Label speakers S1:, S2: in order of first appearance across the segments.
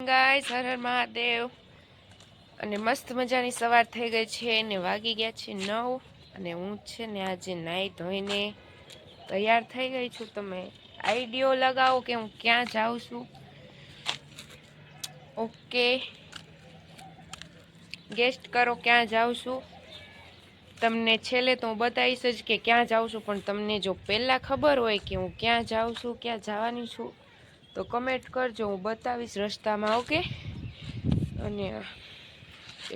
S1: Guys, Har Har Mahadev. અને મસ્ત મજાની સવાર થઈ ગઈ છે ને વાગી ગયા છે 9 અને હું છે ને આજે નાઈ ધોઈને તૈયાર થઈ ગઈ છું। તમે આઈડિયો લગાવો કે હું ક્યાં જાઉં છું। ઓકે, ગેસ્ટ કરો ક્યાં જાઉં છું। તમને છેલ્લે તો હું બતાવીશ જ કે ક્યાં જાઉં છું, પણ તમને જો પહેલાં ખબર હોય કે હું ક્યાં જાઉં છું, ક્યાં જવાની છું, તો કમેન્ટ કરજો, હું બતાવીશ રસ્તામાં। ઓકે, અને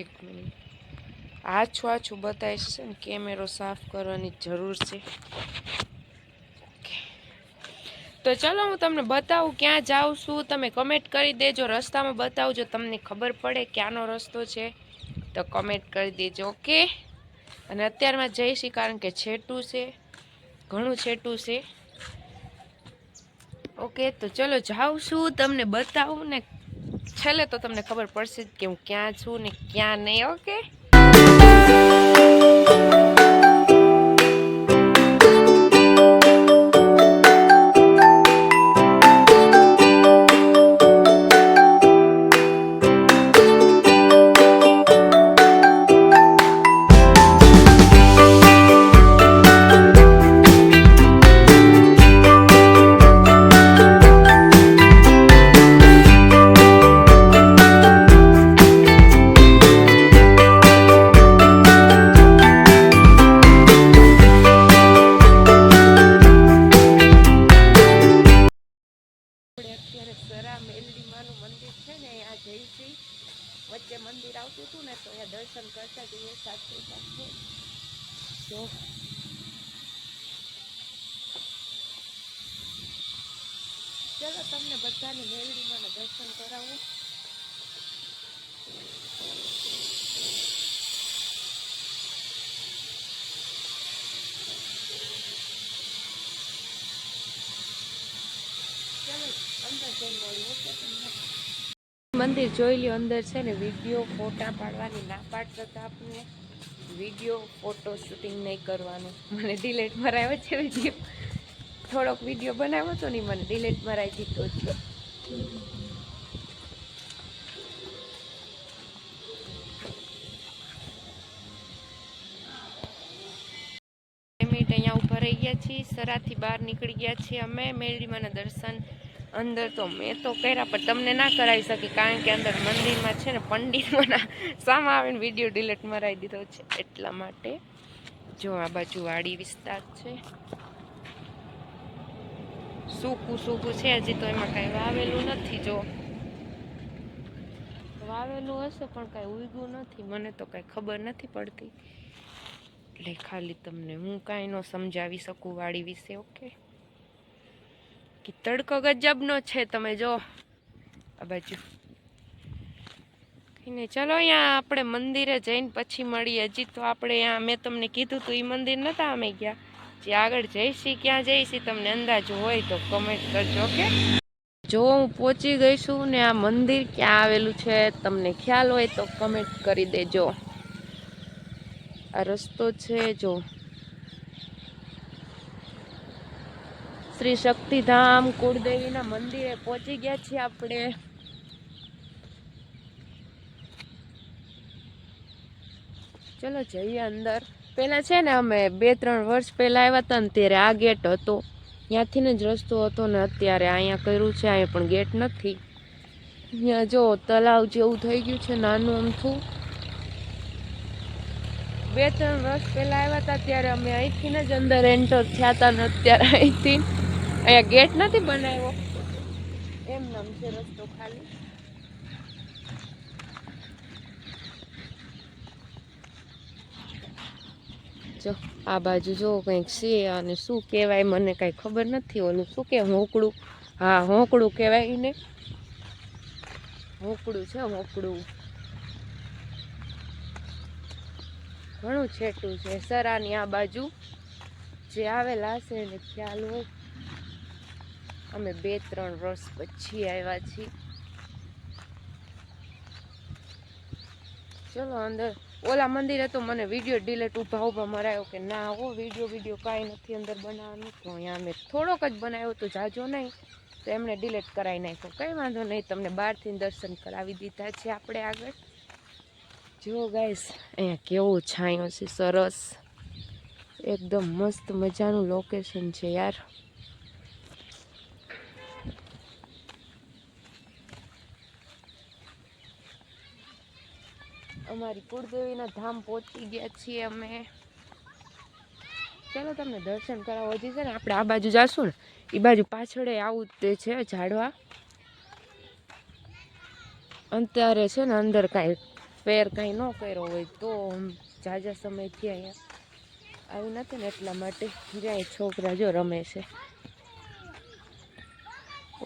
S1: એક મિનિટ આછું બતાવીશ છે ને, કેમેરો સાફ કરવાની જરૂર છે। તો ચલો હું તમને બતાવું ક્યાં જાઉં છું। તમે કમેન્ટ કરી દેજો, રસ્તામાં બતાવજો, તમને ખબર પડે ક્યાંનો રસ્તો છે તો કમેન્ટ કરી દેજો। ઓકે, અને અત્યારમાં જઈશી કારણ કે છેટું છે, ઘણું છેટું છે। ઓકે, તો ચલો જાઉં છું, તમને બતાવું ને છેલ્લે તો તમને ખબર પડશે કે હું ક્યાં છું ને ક્યાં નહીં। ઓકે, મેલડીમાનું મંદિર છે ને, અહીંયા જઈશી। વચ્ચે મંદિર આવતું હતું ને, તો અહીંયા દર્શન કરતા જઈએ સાથે સાથે। તો ચલો તમને બધાને મેલડીમાના દર્શન કરાવું। ચલો અંદર જઈ મળ્યું। ઓકે, તમને મંદિર જોઈ લ્યો। અંદર છે ને વિડીયો ફોટા પાડવાની ના પાડતા હતા આપણને, વિડીયો ફોટો શૂટિંગ નહીં કરવાનું। મને ડિલેટ મરાયો છે વિડીયો, થોડોક વિડીયો બનાવ્યો હતો ને, મને ડિલેટ મરાઈ દીધો છે। અહીંયા ઉભા રહી ગયા છીએ, સરાથી બહાર નીકળી ગયા છીએ અમે મેલડીમાના દર્શન। અંદર તો મેં તો કર્યા, પણ તમને ના કરાવી શકી કારણ કે અંદર મંદિરમાં છે ને પંડિતોના સામા આવીને વિડીયો ડિલેટ મરાવી દીધો છે, એટલા માટે। જો આ બાજુ વાડી વિસ્તાર છે, સૂકું છે, હજી તો એમાં કઈ વાવેલું નથી। જો વાવેલું હશે પણ કઈ ઉગ્યું નથી, મને તો કઈ ખબર નથી પડતી, એટલે ખાલી તમને હું કાંઈ ન સમજાવી શકું વાડી વિશે। ઓકે, કે તડકો ગજબનો છે, તમે જો આ બાજુ ને। ચલો અહીંયા આપણે મંદિરે જઈને પછી મળીએ। હજી તો આપણે અહીંયા મેં તમને કીધું તું એ મંદિર નતા અમે ગયા, જે આગળ જઈશી ક્યાં જઈશી તમને અંદાજો હોય તો કમેન્ટ કરજો। ઓકે, જો હું પહોંચી ગઈ છું ને આ મંદિર ક્યાં આવેલું છે તમને ખ્યાલ હોય તો કમેન્ટ કરી દેજો। આ રસ્તો છે, જો શ્રી શક્તિધામ કુળદેવીના મંદિરે પહોંચી ગયા છીએ આપણે। ચલો જઈએ અંદર। પેલા છે ને અમે 2-3 વર્ષ પહેલા આવ્યા હતા ને, ત્યારે આ ગેટ હતો, ત્યાંથી જ રસ્તો હતો ને અત્યારે અહીંયા કર્યું છે, અહીંયા પણ ગેટ નથી। અહીંયા જો તલાવ જેવું થઈ ગયું છે નાનું અમથું। 2-3 વર્ષ પહેલા આવ્યા હતા ત્યારે અમે અહીંથી જ અંદર એન્ટર થયા હતા ને અત્યારે અહીંથી અહીંયા ગેટ નથી બનાવ્યો, એમ નામ છે રસ્તો ખાલી। જો આ બાજુ જો કંઈક છે, અને શું કહેવાય મને કાંઈ ખબર નથી, ઓલું શું કે હોંકડું, હા હોંકડું કહેવાય ને, હોંકડું છે, હોંકડું ઘણું છેટું છે। સરાની આ બાજુ જે આવેલા હશે એને ખ્યાલ હોય, અમે 2-3 વર્ષ પછી આવ્યા છીએ। ચલો અંદર ઓલા મંદિરે તો મને વિડીયો ડિલેટ ઊભા મરાયો કે ના હો વિડીયો કાંઈ નથી અંદર બનાવવાનું. તો અહીંયા અમે થોડોક જ બનાવ્યો તો જાજો નહીં, તો એમને ડિલેટ કરાવી નાખ્યો. કંઈ વાંધો નહીં, તમને બહારથી દર્શન કરાવી દીધા છે આપણે આગળ. જો ગાઈસ અહીંયા કેવો છાંયો છે, સરસ એકદમ મસ્ત મજાનું લોકેશન છે યાર. અમારી કુળદેવીના ધામ પહોંચી ગયા છીએ અમે. ચાલો તમને દર્શન કરાવો. હજી છે ને આપણે આ બાજુ જાશું ને, એ બાજુ પાછળ આવું તે છે ઝાડવા. અત્યારે છે ને અંદર કાંઈ ફેર કાંઈ ન કર્યો હોય તો ઝાઝા સમયથી અહીંયા આવી નથી ને એટલા માટે જાય છોકરા જો રમે છે.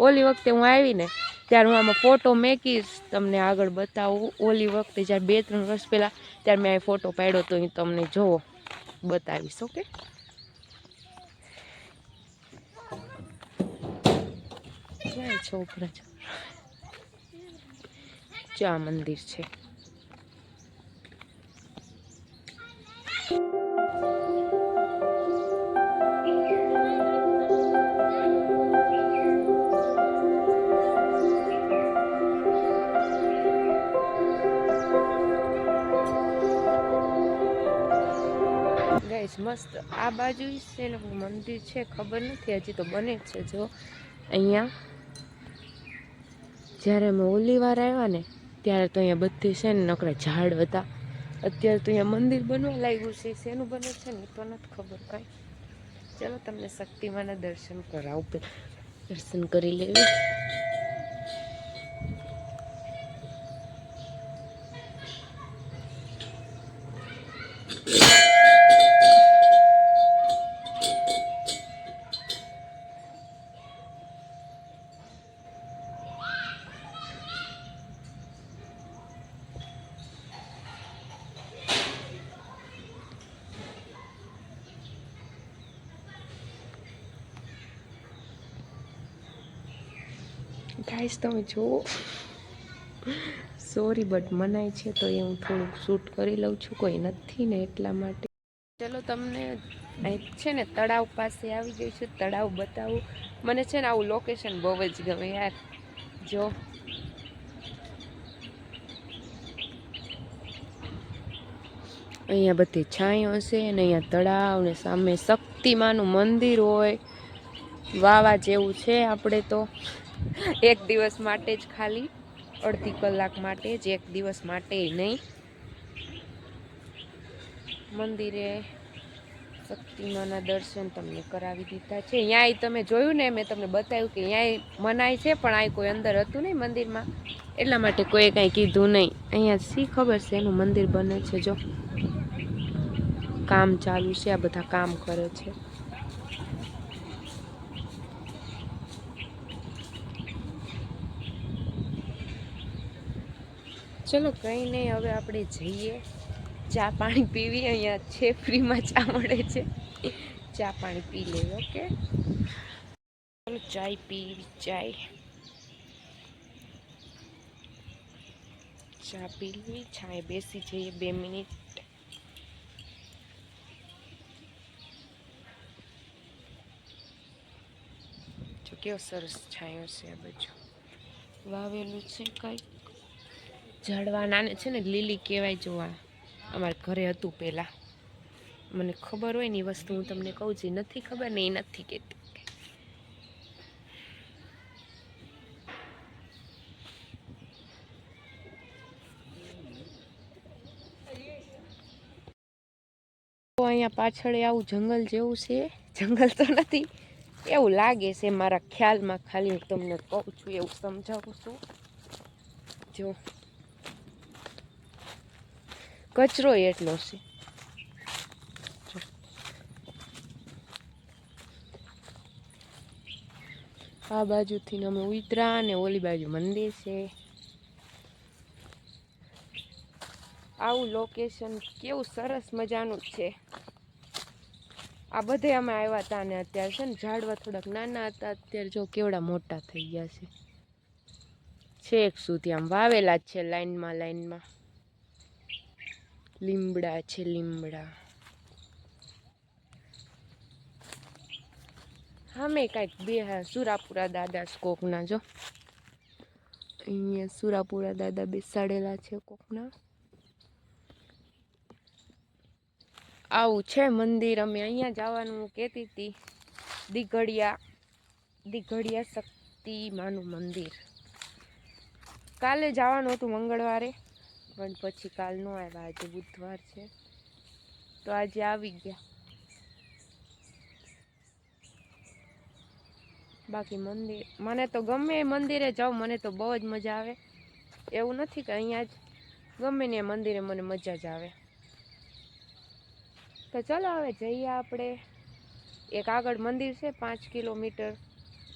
S1: ઓલી વખતે હું આવી ને ત્યારે હું આમાં ફોટો મેકીશ, તમને આગળ બતાવું. ઓલી વખતે જ્યારે 2-3 વર્ષ પહેલાં ત્યારે મેં આ ફોટો પાડ્યો તો એ તમને જોવો બતાવીશ. ઓકે, જાય છોકરા ચા મંદિર છે. ગાઈસ મસ્ત આ બાજુ છે ને મંદિર છે, ખબર નથી હજી તો બને જ છે. જો અહીંયા જ્યારે અમે ઓલી વાર આવ્યા ને ત્યારે તો અહીંયા બધી છે ને નકરા ઝાડ હતા. અત્યારે તો અહીંયા મંદિર બનવા લાગ્યું છે. શેનું બને છે ને તો નથી ખબર કાંઈ. ચાલો તમને શક્તિમાના દર્શન કરાવું, દર્શન કરી લેવી. ગાઈસ તમે જુઓ, સોરી બટ મનાય છે તો એ હું થોડુંક શૂટ કરી લઉં છું, કોઈ નથી ને એટલા માટે. ચલો તમને અહીં છે ને તળાવ પાસે આવી ગઈ છે, તળાવ બતાવું. મને છે ને આવું લોકેશન બહુ જ ગમે યાર. જો અહીંયા બધી છાંયો છે ને અહીંયા તળાવ ને સામે શક્તિમાનું મંદિર હોય. વાવા જેવું છે. આપણે તો એક દિવસ માટે જ, ખાલી અડધી કલાક માટે જ, એક દિવસ માટે નહીં. મંદિરે શક્તિમાના દર્શન તમને કરાવી દીધા છે. ત્યાંય તમે જોયું ને, મેં તમને બતાવ્યું કે ત્યાંય મનાય છે, પણ આ કોઈ અંદર હતું નહીં મંદિરમાં, એટલા માટે કોઈ કાંઈ કીધું નહીં. અહીંયા શી ખબર છે એનું મંદિર બને છે. જો કામ ચાલુ છે, આ બધા કામ કરે છે. ચલો કંઈ નહીં, હવે આપણે જઈએ ચા પાણી પીવી. અહીંયા છે ફ્રીમાં ચા મળે છે, ચા પાણી પી લેવી. ઓકે ચલો ચાય પી, ચા પી લેવી. છાંય બેસી જઈએ 2 મિનિટ. જો કેવો સરસ છાંયો છે. આ બાજુ વાવેલું છે કંઈક ઝાડવાના ને છે ને લીલી કહેવાય. જોવા અમારા ઘરે હતું પહેલાં, મને ખબર હોય ને એ વસ્તુ હું તમને કહું છું. નથી ખબર ને એ નથી કહેતી. અહીંયા પાછળ આવું જંગલ જેવું છે. જંગલ તો નથી, એવું લાગે છે મારા ખ્યાલમાં. ખાલી હું તમને કહું છું, એવું સમજાવું છું. જો કચરો એટલો છે. આ બાજુથી અમે ઉતરા ને ઓલી બાજુ મંદિર છે. આવું લોકેશન કેવું સરસ મજાનું છે. આ બધે અમે આવ્યા હતા ને અત્યારે છે ને ઝાડવા થોડાક નાના હતા, અત્યારે જો કેવડા મોટા થઈ ગયા છે. છેક સુધી આમ વાવેલા જ છે લાઈનમાં. લીમડા છે, લીમડા. હા મેં કાંઈક બે સુરાપુરા દાદા કોકના જો અહીંયા સુરાપુરા દાદા બેસાડેલા છે કોકના. આવું છે મંદિર. અમે અહીંયા જવાનું કહેતી હતી. દીઘડિયા શક્તિ માનું મંદિર. કાલે જવાનું હતું મંગળવારે, પણ પછી કાલ ન આવ્યા. આજે બુધવાર છે તો આજે આવી ગયા. બાકી મંદિર મને તો ગમે મંદિરે જાઉં, મને તો બહુ જ મજા આવે. એવું નથી કે અહીંયા જ ગમે ને મંદિરે મને મજા જ આવે. તો ચલો હવે જઈએ આપણે. એક આગળ મંદિર છે 5 કિલોમીટર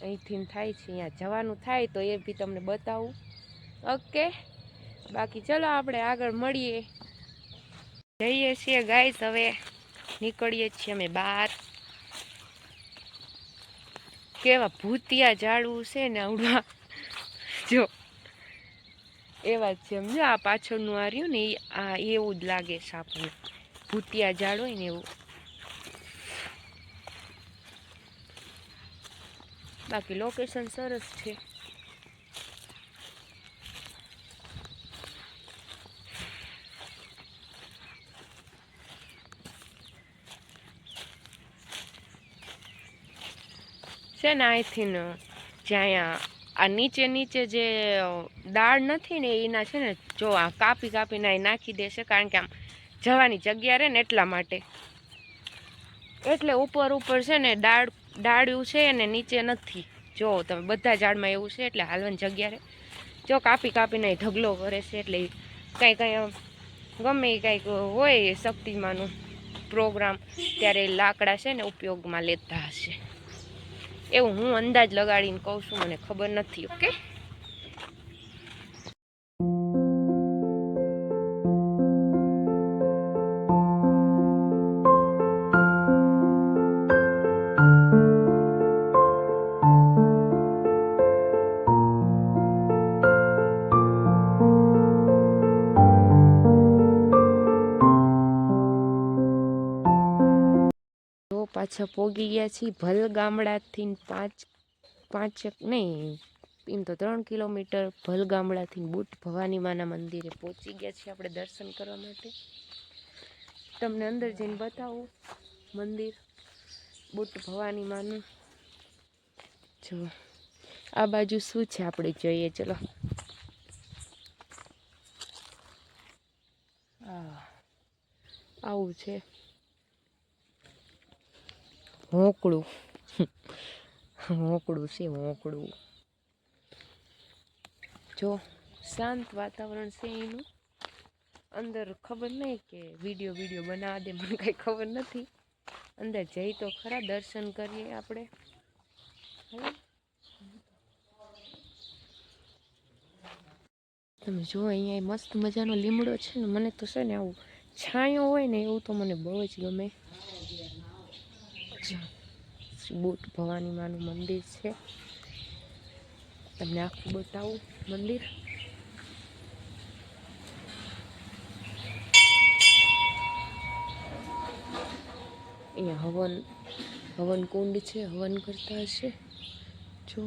S1: અહીંથી થાય છે, અહીંયા જવાનું થાય તો એ બી તમને બતાવું. ઓકે, બાકી ચલો આપણે આગળ મળીએ. જઈએ છીએ ગાઈસ, હવે નીકળીએ છીએ અમે બહાર. કેવા ભૂતિયા ઝાડવું છે ને આવડા જો એવા જ છે. સમજો આ પાછળનું આ રહ્યું ને આ એવું જ લાગે છે આપણને, ભૂતિયા ઝાડ હોય ને એવું. બાકી લોકેશન સરસ છે. છે ને અહીંથી જ્યાં આ નીચે જે દાળ નથી ને એના છે ને, જો આ કાપીને અહીં નાખી દેશે, કારણ કે આમ જવાની જગ્યા રહે ને એટલા માટે. એટલે ઉપર છે ને ડાળ્યું છે ને નીચે નથી. જો તમે બધા ઝાડમાં એવું છે એટલે હાલવાની જગ્યા રહે. જો કાપીને ઢગલો કરે છે, એટલે કાંઈ ગમે કંઈક હોય શક્તિમાંનું પ્રોગ્રામ ત્યારે લાકડા છે ને ઉપયોગમાં લેતા હશે. એવું હું અંદાજ લગાડીને કહું છું, મને ખબર નથી. ઓકે, પાછા પોગી ગયા છીએ ભલ ગામડાથી 5 નહીં એમ તો 3 કિલોમીટર ભલ ગામડાથી બુટ ભવાની માના મંદિરે પહોંચી ગયા છીએ આપણે દર્શન કરવા માટે. તમને અંદર જઈને બતાવું મંદિર બુટ ભવાની માનું. જો આ બાજુ શું છે આપણે જોઈએ. ચલો આવું છે હોકડું છે હોકડું. જો શાંત વાતાવરણ છે એનું. અંદર ખબર નહીં કે વિડીયો બનાવવા દે, મને કાંઈ ખબર નથી. અંદર જઈ તો ખરા, દર્શન કરીએ આપણે. તમે જો અહીંયા મસ્ત મજાનો લીમડો છે ને, મને તો છે ને આવું છાંયો હોય ને એવું તો મને બહુ જ ગમે. બુટ ભવાની માનું મંદિર છે, તમને આખું બતાવું મંદિર. અહીંયા હવન કુંડ છે, હવન કરતા હશે. જો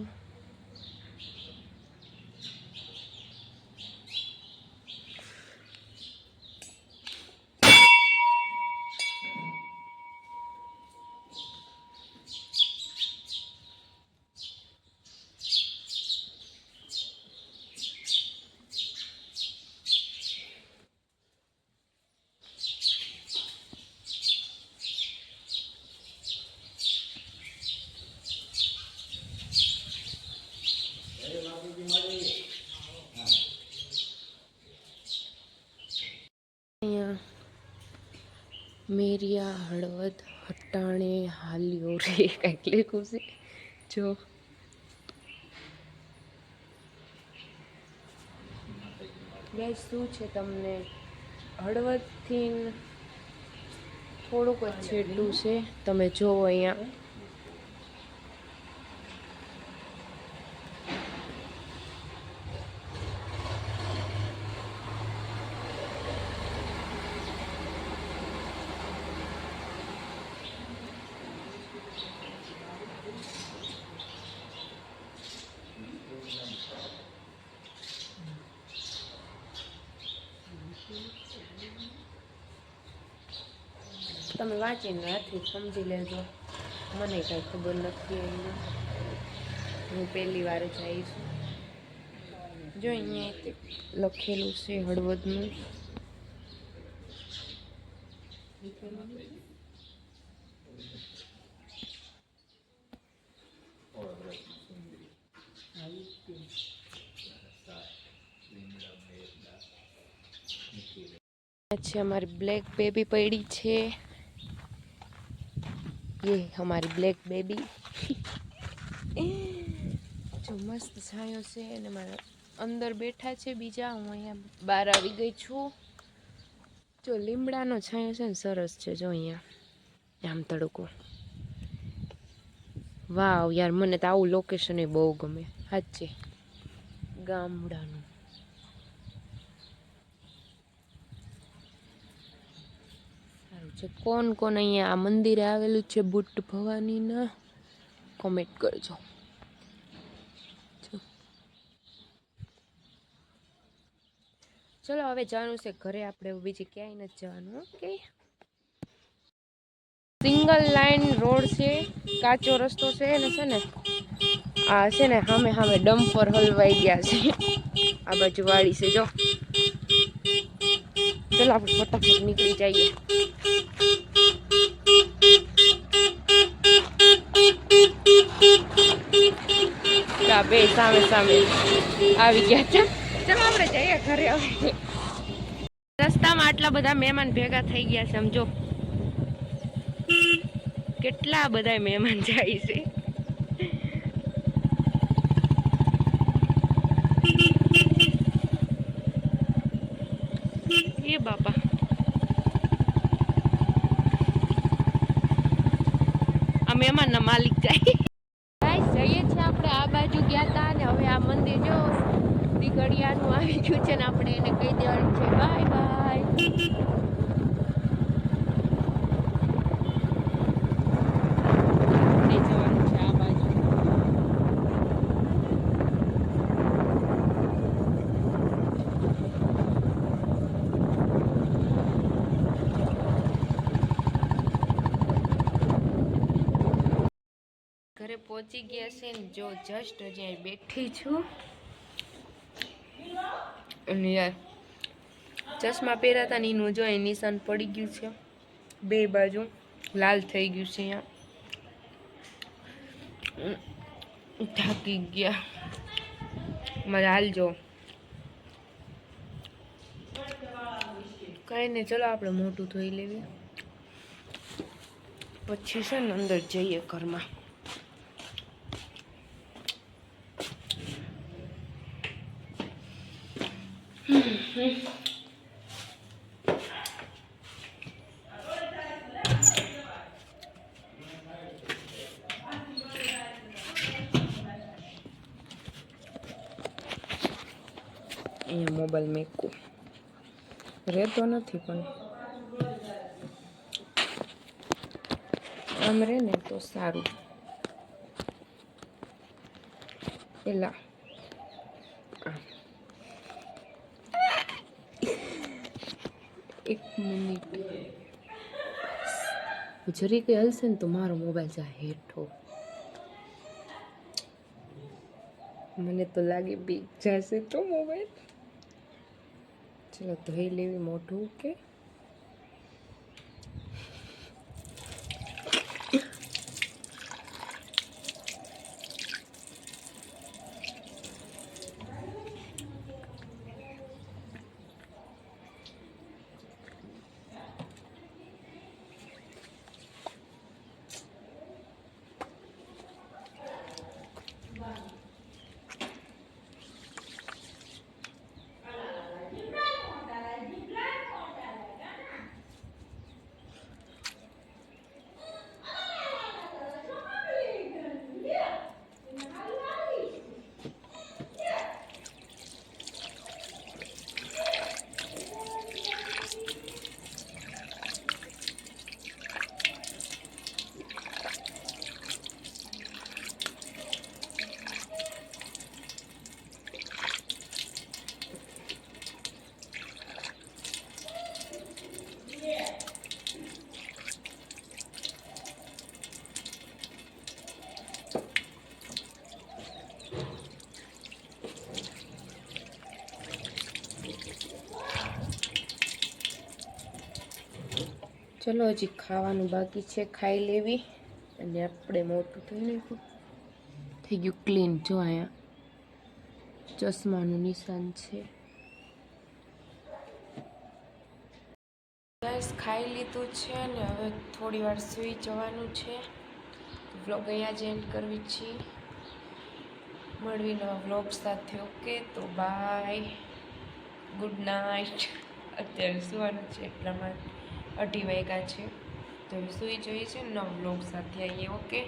S1: અહીંયા મેરિયા હળવદ હટાણે હાલ્યો રે કંઈક લખ્યું છે. જો ગાઈસ શું છે, તમને હળવદથી થોડુંક જ છેટલું છે. તમે જોવો અહીંયા તમે વાંચીને નથી સમજી લેજો, મને કાંઈ ખબર નથી એની, હું પહેલી વાર જ આવી છું. જો અહીંયા લખેલું છે હળવદનું. છે हमारी ब्लैक बेबी पड़ी છે, ये हमारी ब्लैक बेबी જો મસ્ત છાંયો છે અને મારા અંદર બેઠા છે બીજા, હું અહીંયા બહાર આવી ગઈ છું. જો લીમડાનો છાંયો છે ને સરસ છે, જો અહીંયા આમ તડકો. વાવ યાર, મને તો આવું લોકેશન એ બહુ ગમે સાચે, ગામડાનું. કોણ કોણ અહીંયા આ મંદિરે આવેલું છે બુટ્ટ ભવાનીના, કોમેન્ટ કરજો. ચલો હવે જવાનું છે ઘરે, આપણે બીજે ક્યાંય નથી જવાનું. ઓકે, સિંગલ લાઈન રોડ છે, કાચો રસ્તો છે ને, આ છે ને સામે સામે ડમ્પર હલવાઈ ગયા છે, આ બાજુ વાળી છે. જો ચલો આપણે ફટાફટ નીકળી જઈએ. બે સામે સામે આવી ગયા છે. ચલો આપણે જઈએ ઘરે. હવે રસ્તામાં આટલા બધા મહેમાન ભેગા થઈ ગયા છે, સમજો કેટલા બધા મહેમાન જાય છે. એ બાપા, આ મહેમાનના માલિક જાય. જઈએ છીએ આપણે, આ બાજુ ગયા હતા ને હવે આ મંદિર જો દીકડિયાનું આવી ગયું છે ને, આપણે એને કહી દેવાનું છે બાય બાય. જવાનું છે આ બાજુ. ઘરે પહોંચી ગયા છે ને, જો જસ્ટ હજી બેઠી છું. અને યાર ચશ્મા પહેર્યા હતા ને એનું જો એ નિશાન પડી ગયું છે, બે બાજુ લાલ થઈ ગયું છે. અહીંયા થાકી ગયા મારે. હાલજો કઈ નહીં, ચલો આપણે મોટું ધોઈ લેવી, પછી છે ને અંદર જઈએ ઘરમાં. અહીંયા મોબાઈલ મેકું રહેતો નથી, પણ આમ રહે ને તો સારું. પેલા એક મિનિટ જરી કઈ હલશે ને તો મારો મોબાઈલ જાય હેઠો. મને તો લાગે બીક જશે તો મોબાઈલ. ચલો ધોઈ લેવી મોઢું. કે ચલો હજી ખાવાનું બાકી છે, ખાઈ લેવી અને આપણે મોટું થઈ નાખ્યું, થઈ ગયું ક્લીન. જો અહીંયા ચશ્માનું નિશાન છે. ગાઈસ ખાઈ લીધું છે ને હવે થોડી વાર સૂઈ જવાનું છે. વ્લોગ અહીંયા જ એન્ડ કરવી છે. મળવી નવા વ્લોગ સાથે. ઓકે તો બાય, ગુડ નાઇટ. અત્યારે સુવાનું છે એટલામાં 2:30 વાગ્યા છે તો સૂઈ જોઈએ છે નવા વ્લોગ સાથે આવીએ. ઓકે.